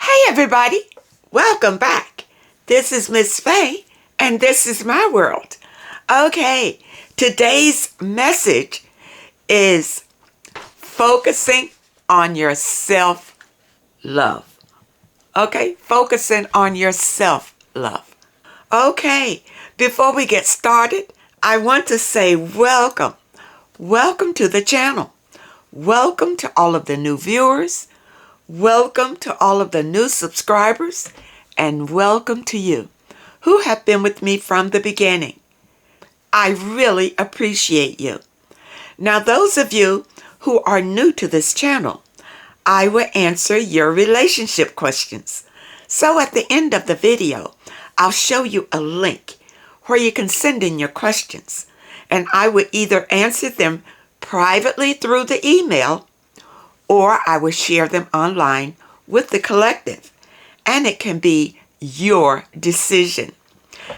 Hey everybody, welcome back. This is Miss Faye and this is my world. Okay, today's message is focusing on your self-love. Okay, focusing on your self-love. Okay, before we get started, I want to say welcome. Welcome to the channel. Welcome to all of the new viewers. Welcome to all of the new subscribers, and welcome to you who have been with me from the beginning. I really appreciate you. Now, those of you who are new to this channel, I will answer your relationship questions. So at the end of the video, I'll show you a link where you can send in your questions, and I will either answer them privately through the email, or I will share them online with the collective, and it can be your decision.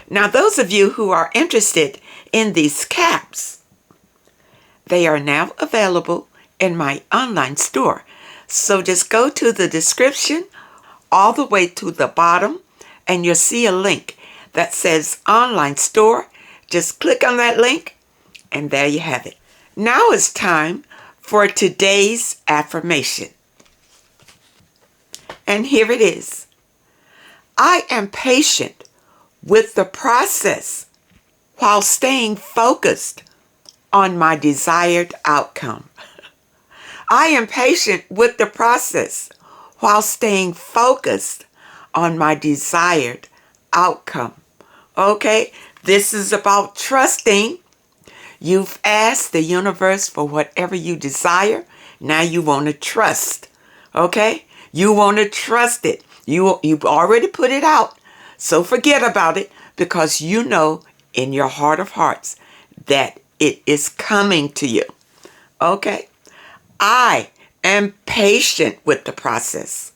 Now, those of you who are interested in these caps, they are now available in my online store. So just go to the description all the way to the bottom, and you'll see a link that says online store. Just click on that link, and there you have it. Now it's time for today's affirmation. And here it is. I am patient with the process while staying focused on my desired outcome. I am patient with the process while staying focused on my desired outcome. Okay, this is about trusting. You've asked the universe for whatever you desire. Now you want to trust. Okay? You want to trust it. You've already put it out. So forget about it, because you know in your heart of hearts that it is coming to you. Okay? I am patient with the process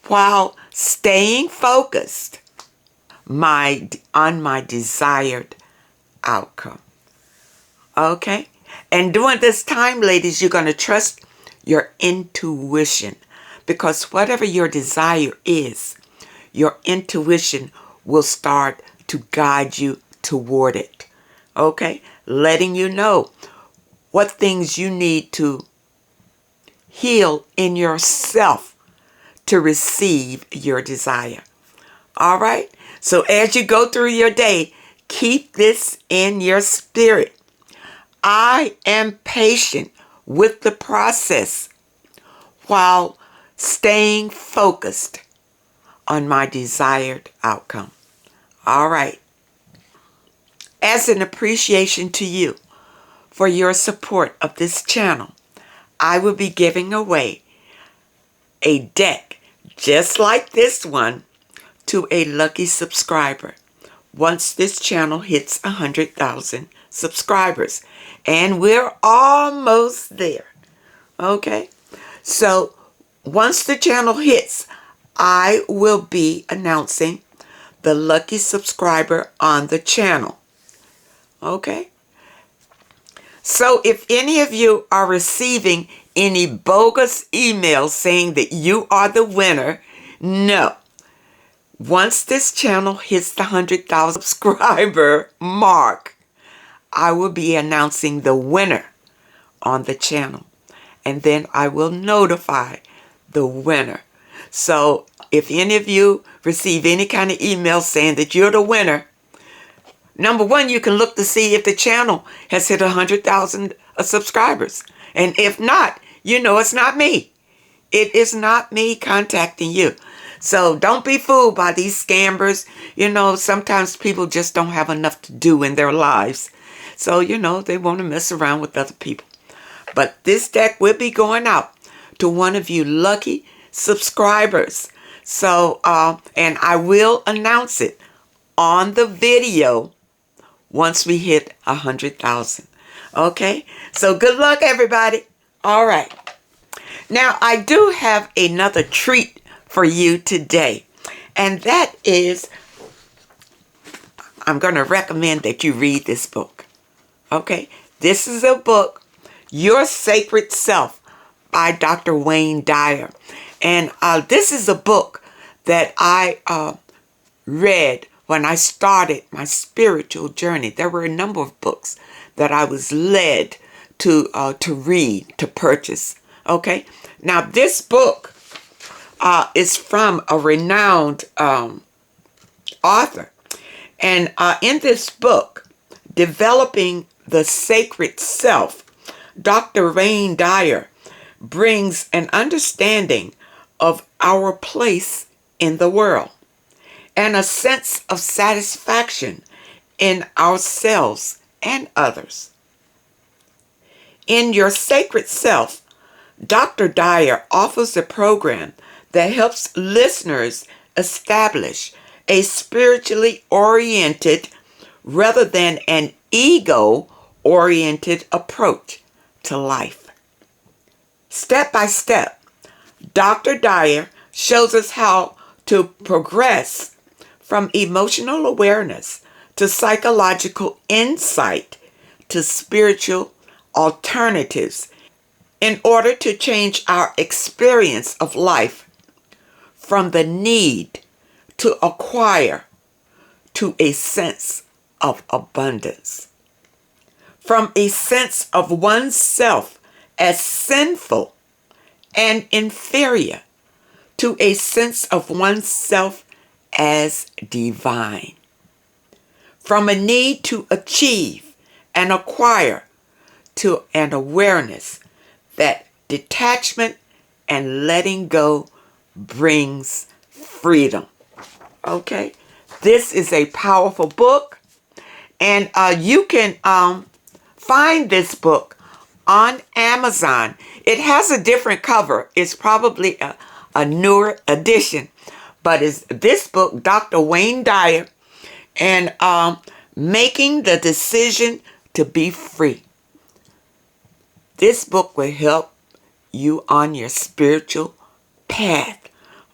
while staying focused on my desired outcome. Okay? And during this time, ladies, you're going to trust your intuition, because whatever your desire is, your intuition will start to guide you toward it. Okay? Letting you know what things you need to heal in yourself to receive your desire. All right? So as you go through your day, keep this in your spirit. I am patient with the process while staying focused on my desired outcome. All right. As an appreciation to you for your support of this channel, I will be giving away a deck just like this one to a lucky subscriber once this channel hits 100,000 subscribers. And we're almost there. Okay? So once the channel hits, I will be announcing the lucky subscriber on the channel. Okay? So if any of you are receiving any bogus emails saying that you are the winner, no. Once this channel hits the 100,000 subscriber mark, I will be announcing the winner on the channel, and then I will notify the winner. So if any of you receive any kind of email saying that you're the winner, number one, you can look to see if the channel has hit 100,000 subscribers. And if not, you know it's not me. It is not me contacting you. So don't be fooled by these scammers. You know, sometimes people just don't have enough to do in their lives. So, you know, they want to mess around with other people. But this deck will be going out to one of you lucky subscribers. So, and I will announce it on the video once we hit 100,000. Okay? So good luck, everybody. All right. Now, I do have another treat for you today. And that is, I'm going to recommend that you read this book. Okay? This is a book, Your Sacred Self by Dr. Wayne Dyer. And this is a book that I read when I started my spiritual journey. There were a number of books that I was led to read, to purchase. Okay, now this book is from a renowned author, and in this book, Developing the Sacred Self, Dr. Wayne Dyer brings an understanding of our place in the world and a sense of satisfaction in ourselves and others. In Your Sacred Self, Dr. Dyer offers a program that helps listeners establish a spiritually oriented rather than an ego-oriented approach to life. Step by step, Dr. Dyer shows us how to progress from emotional awareness to psychological insight to spiritual alternatives in order to change our experience of life from the need to acquire to a sense of abundance. From a sense of oneself as sinful and inferior to a sense of oneself as divine. From a need to achieve and acquire to an awareness that detachment and letting go brings freedom. Okay? This is a powerful book, and you can find this book on Amazon. It has a different cover. It's probably a newer edition, but it's this book, Dr. Wayne Dyer, and Making the Decision to Be Free. This book will help you on your spiritual path.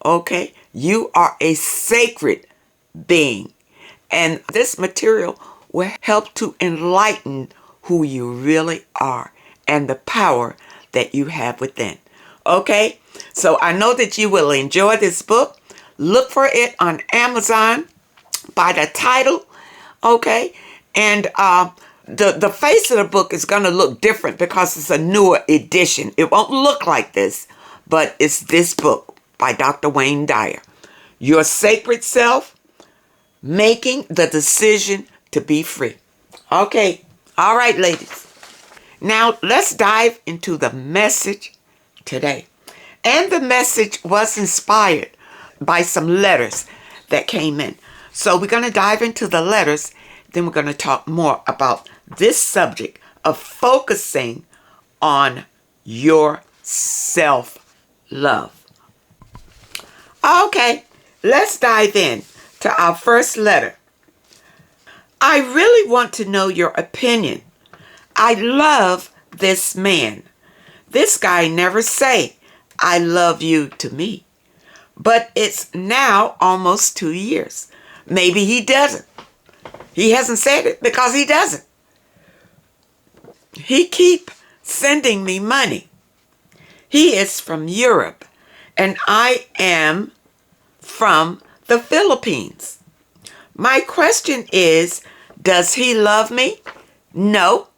Okay? You are a sacred being, and this material will help to enlighten who you really are and the power that you have within. Okay? So I know that you will enjoy this book. Look for it on Amazon by the title. Okay? And the face of the book is going to look different because it's a newer edition. It won't look like this, but it's this book by Dr. Wayne Dyer. Your Sacred Self, Making the Decision to Be Free. Okay. All right, ladies. Now, let's dive into the message today. And the message was inspired by some letters that came in. So we're going to dive into the letters. Then we're going to talk more about this subject of focusing on your self-love. Okay, let's dive in to our first letter. I really want to know your opinion. I love this man. This guy never say, I love you to me. But it's now almost 2 years. Maybe he doesn't. He hasn't said it because he doesn't. He keep sending me money. He is from Europe and I am from the Philippines. My question is, does he love me? No.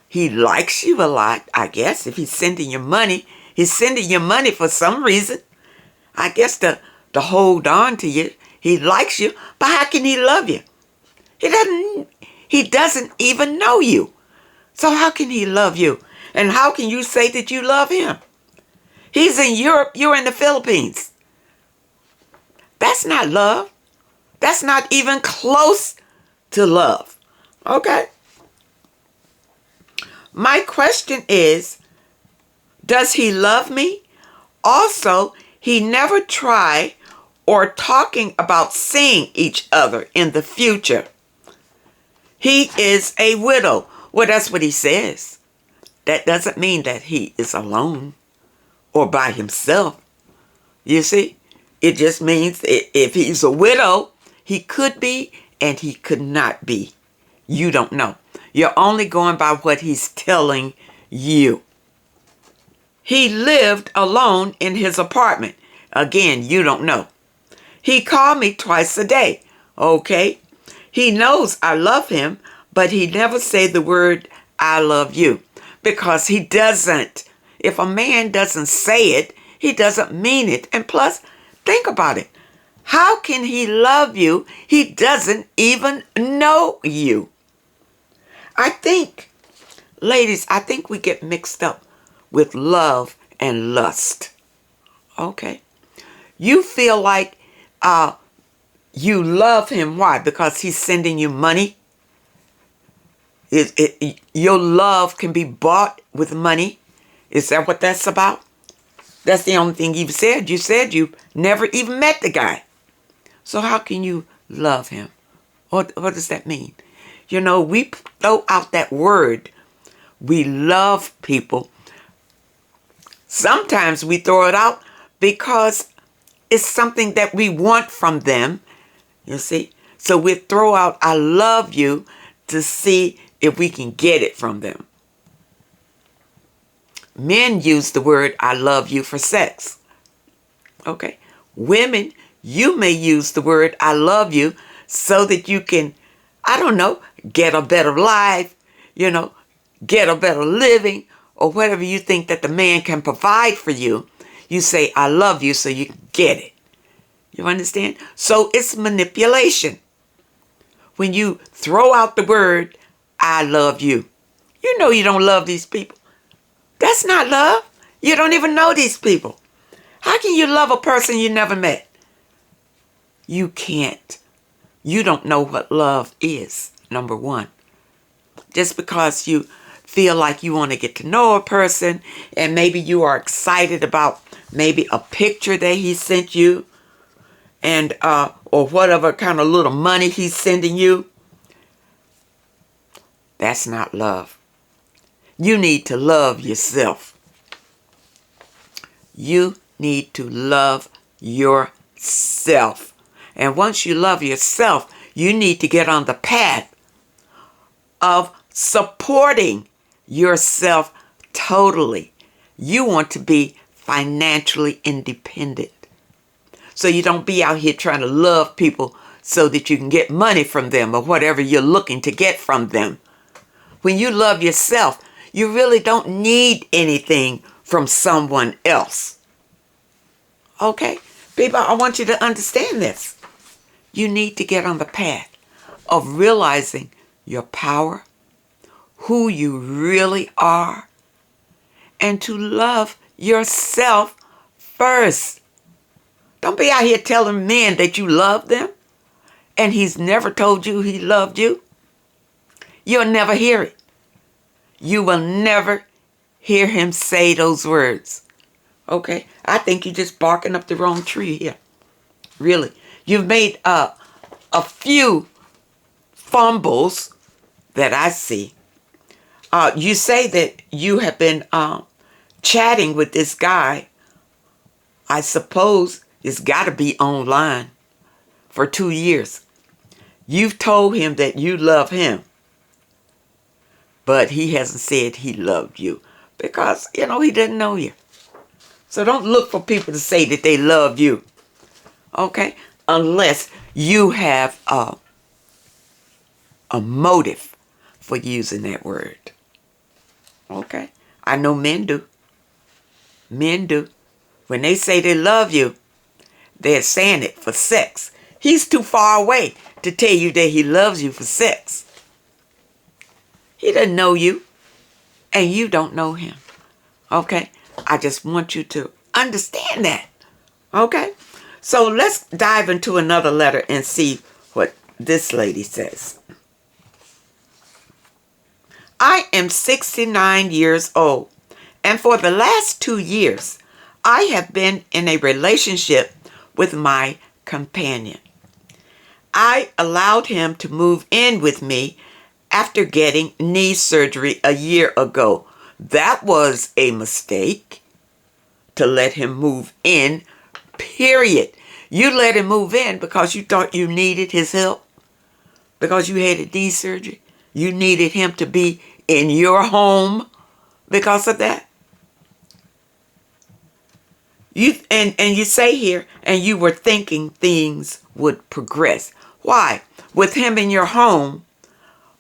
He likes you a lot, I guess. If he's sending you money, he's sending you money for some reason. I guess to hold on to you. He likes you, but how can he love you? He doesn't even know you. So how can he love you? And how can you say that you love him? He's in Europe, you're in the Philippines. That's not love. That's not even close to love. Okay? My question is, does he love me? Also, he never tried or talking about seeing each other in the future. He is a widow. Well, that's what he says. That doesn't mean that he is alone or by himself. You see? It just means if he's a widow, he could be and he could not be. You don't know. You're only going by what he's telling you. He lived alone in his apartment. Again, you don't know. He called me twice a day. Okay. He knows I love him, but he never said the word I love you because he doesn't. If a man doesn't say it, he doesn't mean it. And plus, think about it. How can he love you? He doesn't even know you. I think, ladies, I think we get mixed up with love and lust. Okay. You feel like you love him. Why? Because he's sending you money. Your love can be bought with money. Is that what that's about? That's the only thing you've said. You said you never even met the guy. So how can you love him? What does that mean? You know, we throw out that word. We love people. Sometimes we throw it out because it's something that we want from them. You see? So we throw out I love you to see if we can get it from them. Men use the word I love you for sex. Okay. Women, you may use the word I love you so that you can, I don't know, get a better life, get a better living, or whatever you think that the man can provide for you. You say I love you so you can get it. You understand? So it's manipulation. When you throw out the word I love you, you know you don't love these people. That's not love. You don't even know these people. How can you love a person you never met? You can't. You don't know what love is, number one. Just because you feel like you want to get to know a person and maybe you are excited about maybe a picture that he sent you and or whatever kind of little money he's sending you, that's not love. You need to love yourself. You need to love yourself. And once you love yourself, you need to get on the path of supporting yourself totally. You want to be financially independent. So you don't be out here trying to love people so that you can get money from them or whatever you're looking to get from them. When you love yourself, you really don't need anything from someone else. Okay? People, I want you to understand this. You need to get on the path of realizing your power, who you really are, and to love yourself first. Don't be out here telling men that you love them and he's never told you he loved you. You'll never hear it. You will never hear him say those words. Okay? I think you're just barking up the wrong tree here. Really. You've made a few fumbles that I see. You say that you have been chatting with this guy. I suppose it's got to be online for 2 years. You've told him that you love him, but he hasn't said he loved you because, he didn't know you. So don't look for people to say that they love you, okay? Unless you have a motive for using that word, okay? I know men do. Men do. When they say they love you, they're saying it for sex. He's too far away to tell you that he loves you for sex. He doesn't know you, and you don't know him. Okay? I just want you to understand that. Okay? So let's dive into another letter and see what this lady says. I am 69 years old, and for the last 2 years, I have been in a relationship with my companion. I allowed him to move in with me after getting knee surgery a year ago. That was a mistake to let him move in, period. You let him move in because you thought you needed his help, because you had a knee surgery. You needed him to be in your home because of that. And you say here, and you were thinking things would progress. Why? With him in your home,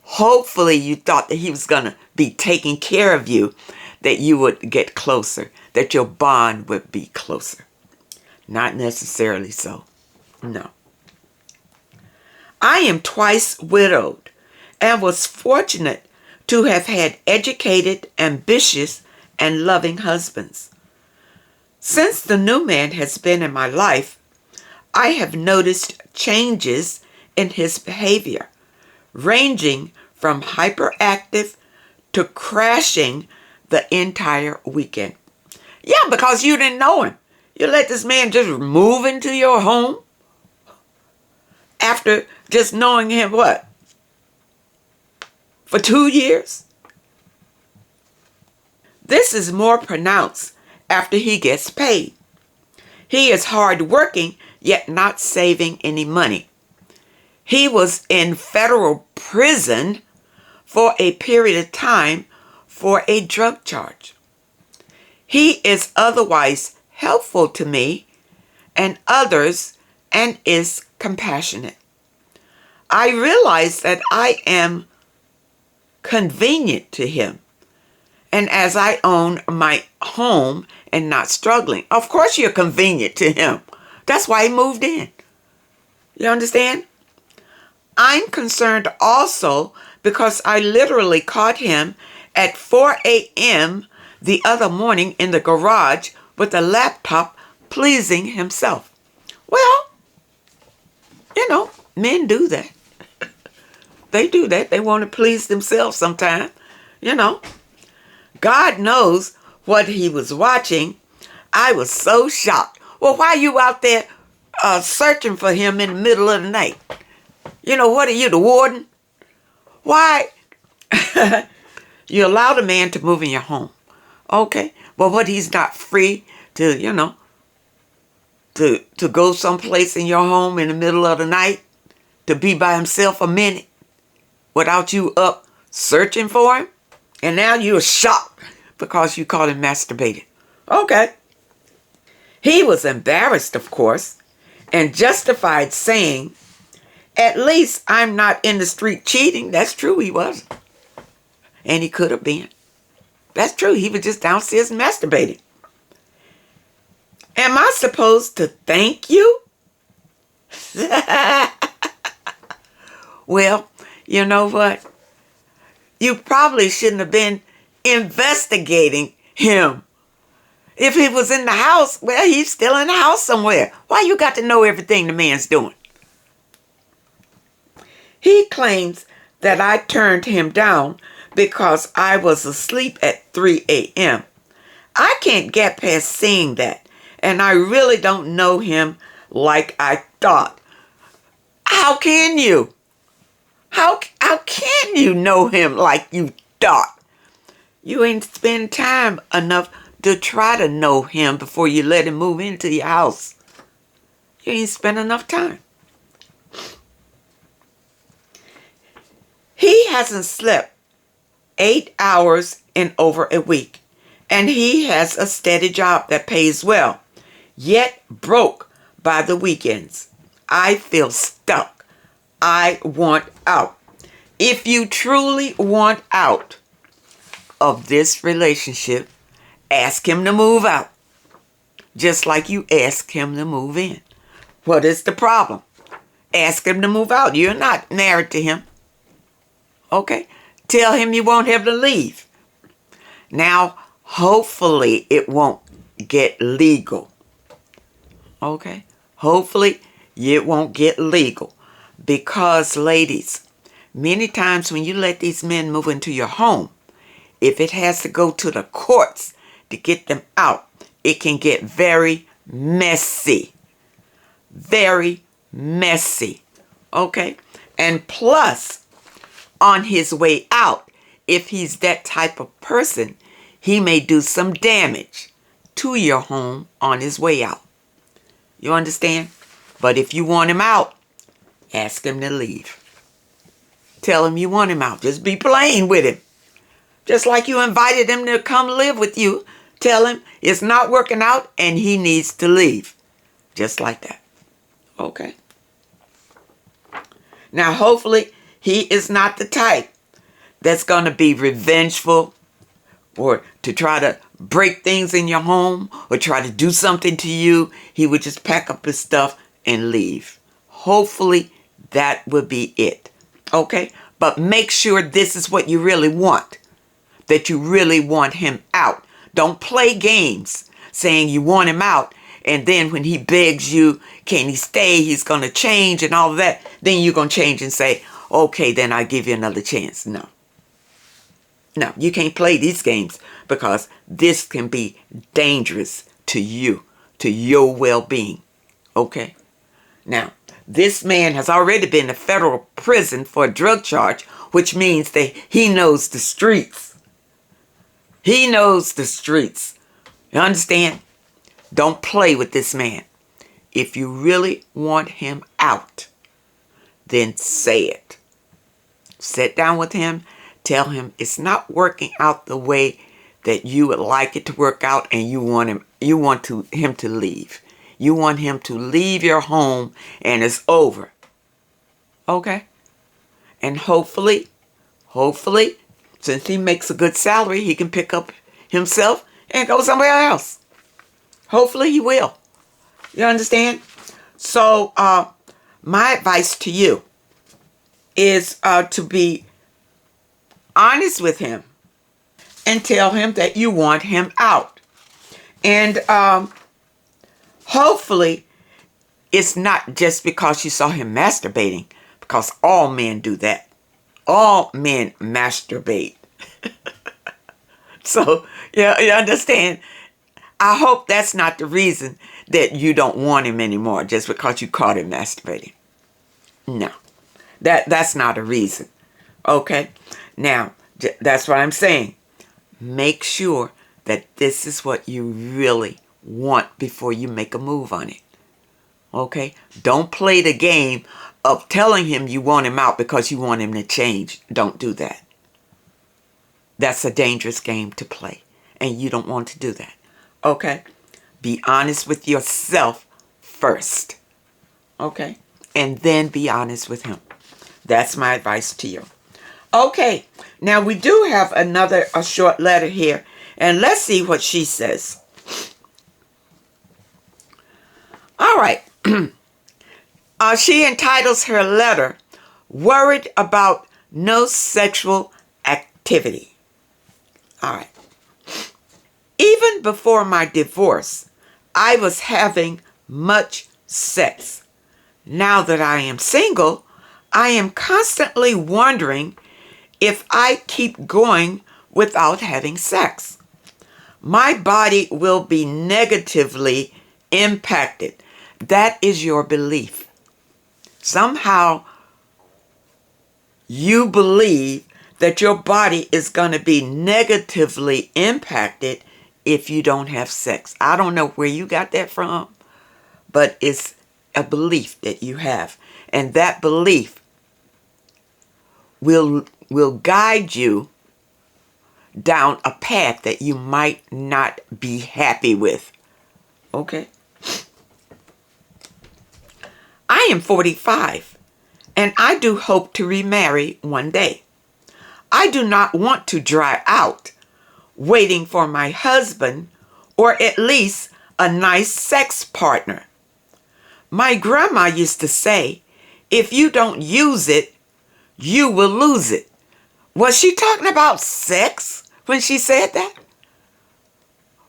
hopefully you thought that he was going to be taking care of you, that you would get closer, that your bond would be closer. Not necessarily so. No. I am twice widowed and was fortunate to have had educated, ambitious, and loving husbands. Since the new man has been in my life, I have noticed changes in his behavior, ranging from hyperactive to crashing the entire weekend. Yeah, because you didn't know him. You let this man just move into your home after just knowing him, what, for 2 years? This is more pronounced after he gets paid. He is hardworking, yet not saving any money. He was in federal prison for a period of time for a drug charge. He is otherwise helpful to me and others and is compassionate. I realize that I am convenient to him, and as I own my home and not struggling, of course you're convenient to him. That's why he moved in. You understand? I'm concerned also because I literally caught him at 4 a.m. the other morning in the garage with a laptop pleasing himself. Well, men do that. They do that. They want to please themselves sometimes. God knows what he was watching. I was so shocked. Well, why are you out there searching for him in the middle of the night? What are you, the warden? Why? You allowed a man to move in your home. Okay. But what, he's not free to, to go someplace in your home in the middle of the night, to be by himself a minute without you up searching for him? And now you're shocked because you caught him masturbating. Okay. He was embarrassed, of course, and justified saying, at least I'm not in the street cheating. That's true, he wasn't. And he could have been. That's true. He was just downstairs masturbating. Am I supposed to thank you? Well, you know what? You probably shouldn't have been investigating him. If he was in the house, well, he's still in the house somewhere. Why you got to know everything the man's doing? He claims that I turned him down because I was asleep at 3 a.m. I can't get past seeing that, and I really don't know him like I thought. How can you? How can you know him like you thought? You ain't spend time enough to try to know him before you let him move into your house. You ain't spent enough time. He hasn't slept 8 hours in over a week, and he has a steady job that pays well, yet broke by the weekends. I feel stuck. I want out. If you truly want out of this relationship, ask him to move out, just like you ask him to move in. What is the problem? Ask him to move out. You're not married to him. Okay? Tell him you want him to leave. Now, hopefully it won't get legal. Okay? Hopefully it won't get legal. Because, ladies, many times when you let these men move into your home, if it has to go to the courts to get them out, it can get very messy. Very messy. Okay? And plus, on his way out, if he's that type of person, he may do some damage to your home on his way out. You understand? But if you want him out, ask him to leave. Tell him you want him out. Just be plain with him. Just like you invited him to come live with you. Tell him it's not working out and he needs to leave. Just like that. Okay. Now, hopefully, he is not the type that's going to be revengeful or to try to break things in your home or try to do something to you. He would just pack up his stuff and leave. Hopefully, that would be it. Okay? But make sure this is what you really want. That you really want him out. Don't play games saying you want him out. And then when he begs you, can he stay? He's going to change and all of that. Then you're going to change and say, okay, then I'll give you another chance. No. No, you can't play these games because this can be dangerous to you, to your well-being. Okay? Now, this man has already been in federal prison for a drug charge, which means that he knows the streets. He knows the streets. You understand? Don't play with this man. If you really want him out, then say it. Sit down with him. Tell him it's not working out the way that you would like it to work out, and you want him to leave. You want him to leave your home and it's over. Okay? And hopefully, since he makes a good salary, he can pick up himself and go somewhere else. Hopefully he will. You understand? So, my advice to you is to be honest with him and tell him that you want him out. And hopefully it's not just because you saw him masturbating, because all men do that. All men masturbate. So, yeah, you understand? I hope that's not the reason that you don't want him anymore, just because you caught him masturbating. No, that's not a reason. Okay? Now, that's what I'm saying. Make sure that this is what you really want before you make a move on it. Okay? Don't play the game of telling him you want him out because you want him to change. Don't do that. That's a dangerous game to play, and you don't want to do that. Okay? Be honest with yourself first. Okay? And then be honest with him. That's my advice to you. Okay, now we do have a short letter here, and let's see what she says. All right. She entitles her letter, Worried About No Sexual Activity. All right. Even before my divorce, I was having much sex. Now that I am single, I am constantly wondering if I keep going without having sex. My body will be negatively impacted. That is your belief. Somehow you believe that your body is going to be negatively impacted if you don't have sex. I don't know where you got that from, but it's a belief that you have. And that belief will guide you down a path that you might not be happy with. Okay? I am 45, and I do hope to remarry one day. I do not want to dry out waiting for my husband or at least a nice sex partner. My grandma used to say, if you don't use it, you will lose it. Was she talking about sex when she said that?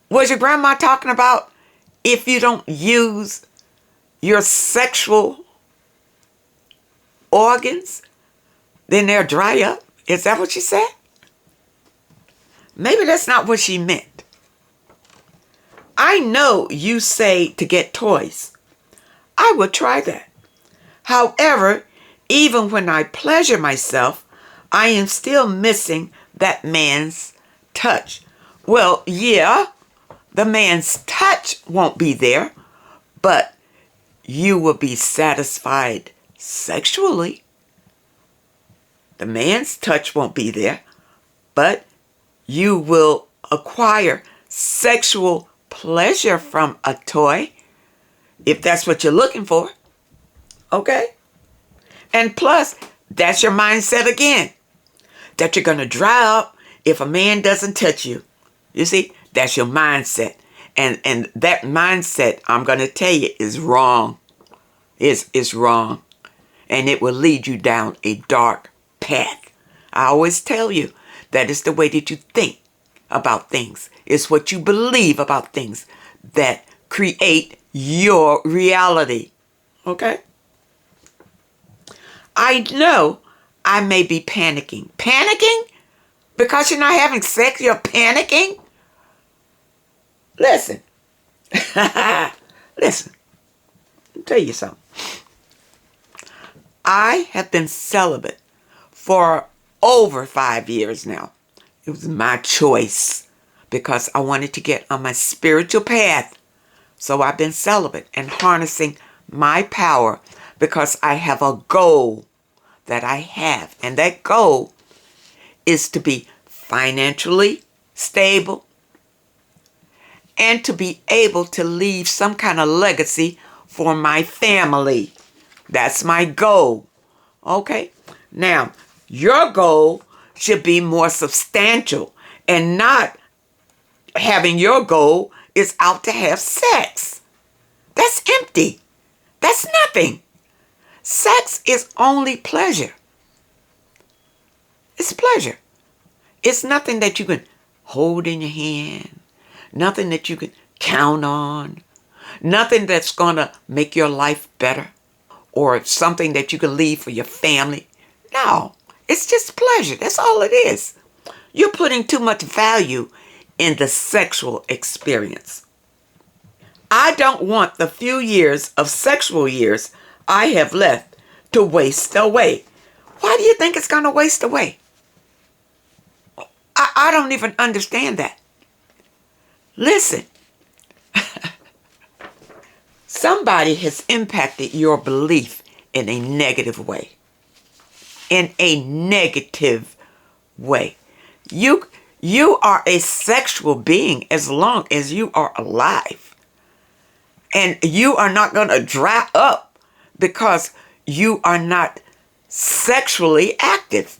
Was your grandma talking about if you don't use your sexual organs, then they'll dry up? Is that what she said? Maybe that's not what she meant. I know you say to get toys. I would try that. However, even when I pleasure myself, I am still missing that man's touch. Well, yeah, the man's touch won't be there, but you will be satisfied sexually. The man's touch won't be there, but you will acquire sexual pleasure from a toy, if that's what you're looking for. Okay? And plus, that's your mindset again, that you're going to dry up if a man doesn't touch you. You see, that's your mindset. And that mindset, I'm going to tell you, is wrong. It's wrong. And it will lead you down a dark path. I always tell you that it's the way that you think about things. It's what you believe about things that create your reality. Okay? I know I may be panicking. Panicking? Because you're not having sex, you're panicking? Listen. Listen. I'll tell you something. I have been celibate for over 5 years now. It was my choice because I wanted to get on my spiritual path. So I've been celibate and harnessing my power because I have a goal that I have. And that goal is to be financially stable and to be able to leave some kind of legacy for my family. That's my goal. Okay? Now, your goal should be more substantial and not having your goal is out to have sex. That's empty. That's nothing. Sex is only pleasure. It's pleasure. It's nothing that you can hold in your hand. Nothing that you can count on. Nothing that's going to make your life better. Or something that you can leave for your family. No. It's just pleasure. That's all it is. You're putting too much value in the sexual experience. I don't want the few years of sexual years I have left to waste away. Why do you think it's going to waste away? I don't even understand that. Listen. Somebody has impacted your belief in a negative way. In a negative way. You are a sexual being as long as you are alive. And you are not going to dry up because you are not sexually active.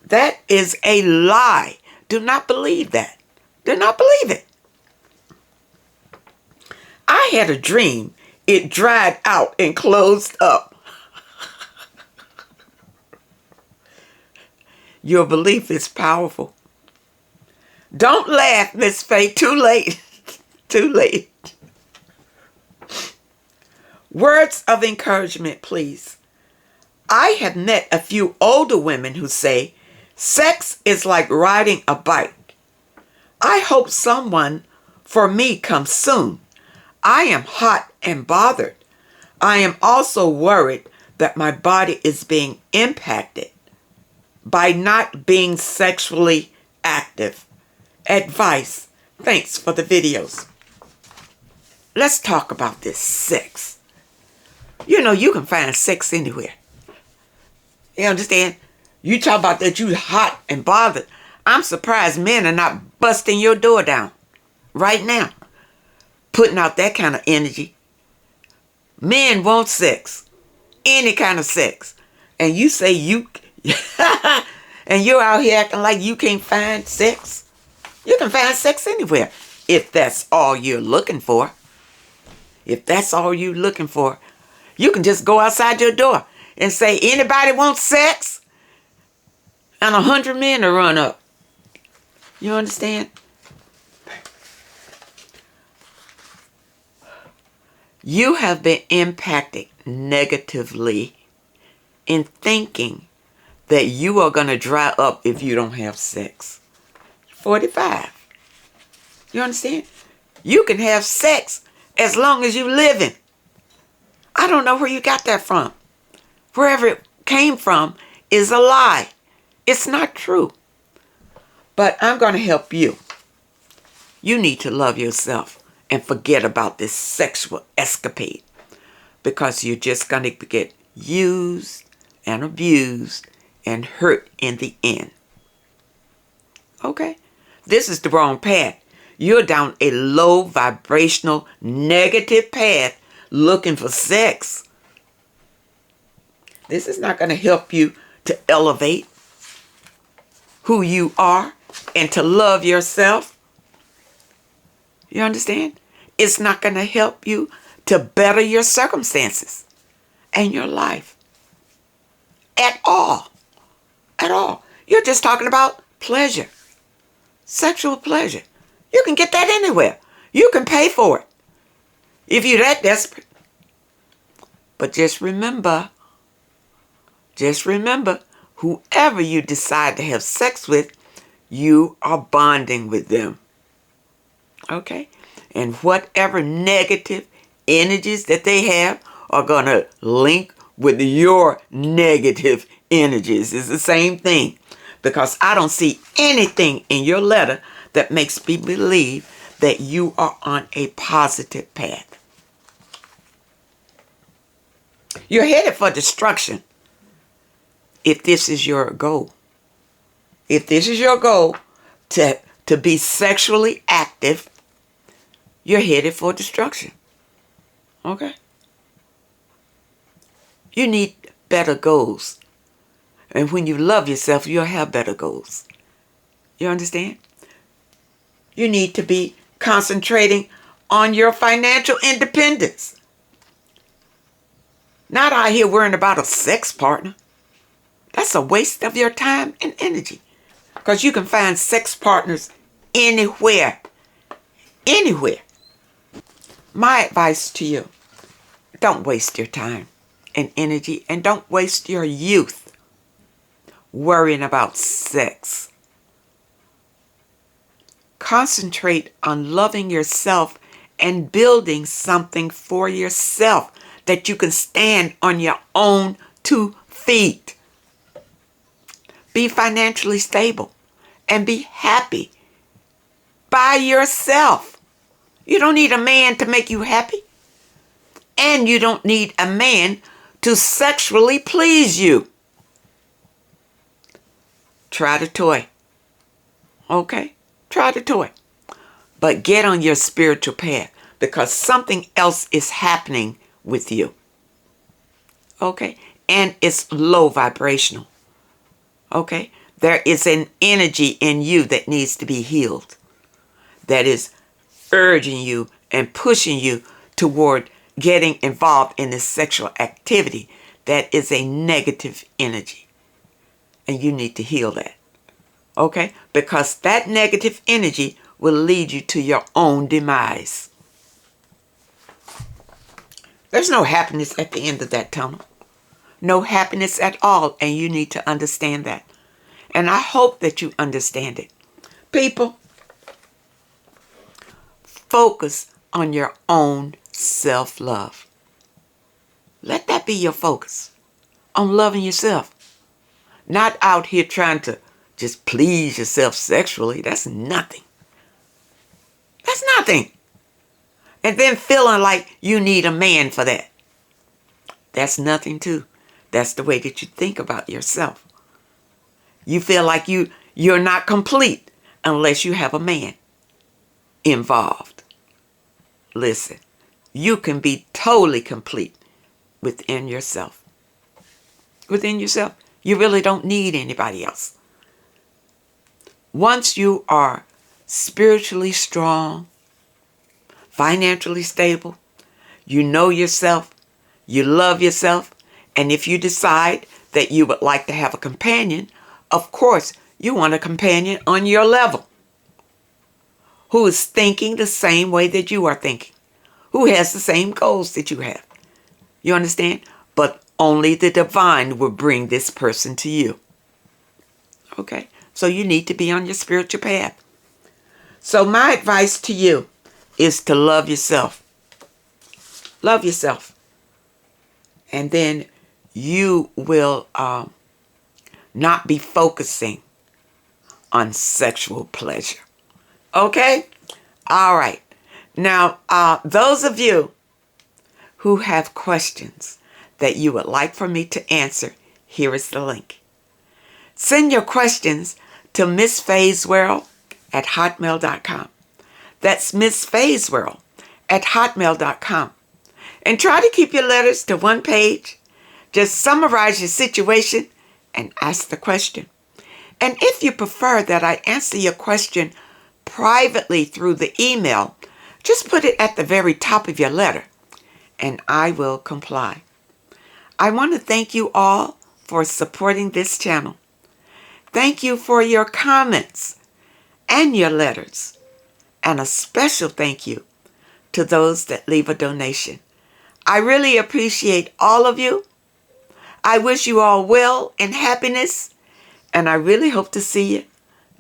That is a lie. Do not believe that. Do not believe it. I had a dream. It dried out and closed up. Your belief is powerful. Don't laugh, Miss Faye. Too late. Too late. Words of encouragement, please. I have met a few older women who say, sex is like riding a bike. I hope someone for me comes soon. I am hot and bothered. I am also worried that my body is being impacted by not being sexually active. Advice. Thanks for the videos. Let's talk about this sex. You know, you can find sex anywhere. You understand? You talk about that you hot and bothered. I'm surprised men are not busting your door down right now. Putting out that kind of energy. Men want sex. Any kind of sex. And you say you... and you're out here acting like you can't find sex. You can find sex anywhere. If that's all you're looking for. If that's all you're looking for. You can just go outside your door and say, anybody want sex? And 100 men will run up. You understand? You have been impacted negatively in thinking that you are going to dry up if you don't have sex. 45. You understand? You can have sex as long as you living. I don't know where you got that from. Wherever it came from is a lie. It's not true. But I'm going to help you. You need to love yourself and forget about this sexual escapade. Because you're just going to get used and abused and hurt in the end. Okay? This is the wrong path. You're down a low vibrational negative path looking for sex. This is not going to help you to elevate who you are and to love yourself. You understand? It's not going to help you to better your circumstances and your life. At all. At all. You're just talking about pleasure. Sexual pleasure. You can get that anywhere. You can pay for it if you're that desperate. But just remember, whoever you decide to have sex with, you are bonding with them. Okay? And whatever negative energies that they have are going to link with your negative energies. It's the same thing. Because I don't see anything in your letter that makes me believe that you are on a positive path. You're headed for destruction if this is your goal. If this is your goal to be sexually active, you're headed for destruction. Okay? You need better goals. And when you love yourself, you'll have better goals. You understand? You need to be concentrating on your financial independence. Not out here worrying about a sex partner. That's a waste of your time and energy. Because you can find sex partners anywhere. Anywhere. My advice to you, don't waste your time and energy, and don't waste your youth worrying about sex. Concentrate on loving yourself and building something for yourself that you can stand on your own 2 feet. Be financially stable and be happy by yourself. You don't need a man to make you happy. And you don't need a man to sexually please you. Try the toy. Okay? Try the toy. But get on your spiritual path because something else is happening with you. Okay? And it's low vibrational. Okay? There is an energy in you that needs to be healed. That is urging you and pushing you toward getting involved in this sexual activity that is a negative energy. And you need to heal that. Okay? Because that negative energy will lead you to your own demise. There's no happiness at the end of that tunnel. No happiness at all. And you need to understand that. And I hope that you understand it. People, focus on your own self-love. Let that be your focus. On loving yourself. Not out here trying to just please yourself sexually. That's nothing. That's nothing. And then feeling like you need a man for that. That's nothing too. That's the way that you think about yourself. You feel like you're not complete unless you have a man involved. Listen, you can be totally complete within yourself. Within yourself. You really don't need anybody else. Once you are spiritually strong, financially stable, you know yourself, you love yourself, and if you decide that you would like to have a companion, of course, you want a companion on your level who is thinking the same way that you are thinking, who has the same goals that you have. You understand? But only the divine will bring this person to you. Okay? So you need to be on your spiritual path. So my advice to you is to love yourself. Love yourself. And then you will not be focusing on sexual pleasure. Okay? All right. Now, those of you who have questions that you would like for me to answer, here is the link. Send your questions to Miss Faye's World at hotmail.com. That's Miss Faye's World at hotmail.com. And try to keep your letters to one page. Just summarize your situation and ask the question. And if you prefer that I answer your question privately through the email, just put it at the very top of your letter, and I will comply. I want to thank you all for supporting this channel. Thank you for your comments and your letters. And a special thank you to those that leave a donation. I really appreciate all of you. I wish you all well and happiness, and I really hope to see you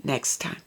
next time.